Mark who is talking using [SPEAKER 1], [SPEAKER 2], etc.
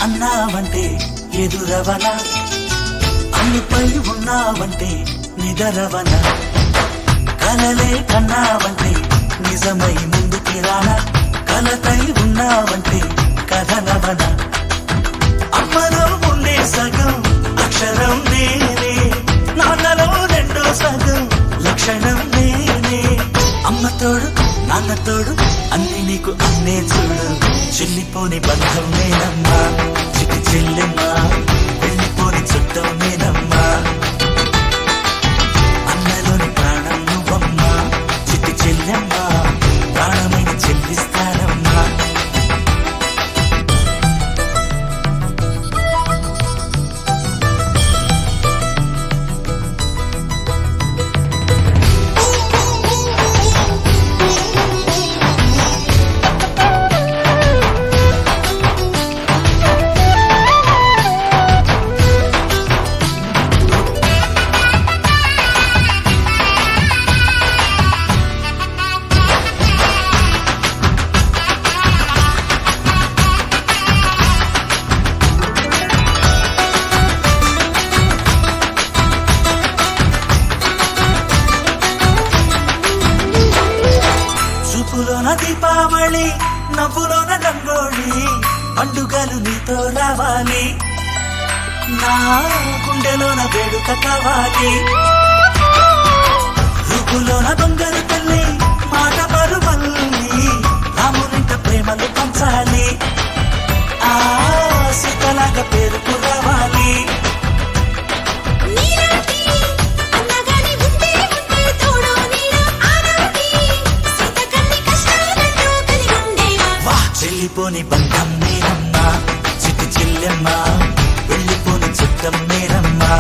[SPEAKER 1] అన్నావంటే ఎదురవనా, అన్నిపై ఉన్నావంటే నిదరవనా, కలలే కన్నావంటే నిజమై ముందుకి రానా, కలతై ఉన్నావంటే కథనవనా. అమ్మలో ఉండే సగం అక్షరం నేనే, నాన్నలో రెండో సగం లక్షణం నేనే. అమ్మతోడు నాన్నతోడు అన్ని నీకు అన్నే చూడు, చెల్లిపోని బంధం నేనమ్మా, చిటి చెల్లెమ్మా, వెళ్ళిపోని చుట్టం నేనమ్మా. అన్నలోని ప్రాణం నువ్వమ్మా, చిటి చెల్లెమ్మా, ప్రాణమైన చెల్లిస్తానమ్మా. చూపులోన దీపావళి, నవ్వులోన రంగోళి, పండుగలు నీతో రావాలి, నా గుండెలోన వేడుక కావాలి. రూపులోన దొంగలు తల్లి, మాట పరువల్లి, రామునింట ప్రేమలు పంచాలి, ఆ సీతలాగా పేరుకు రావాలి. వెళ్ళిపోని బంధం నేనమ్మా, చిట్టి చెల్లెమ్మా, వెళ్ళిపోని చుట్టం నేనమ్మా.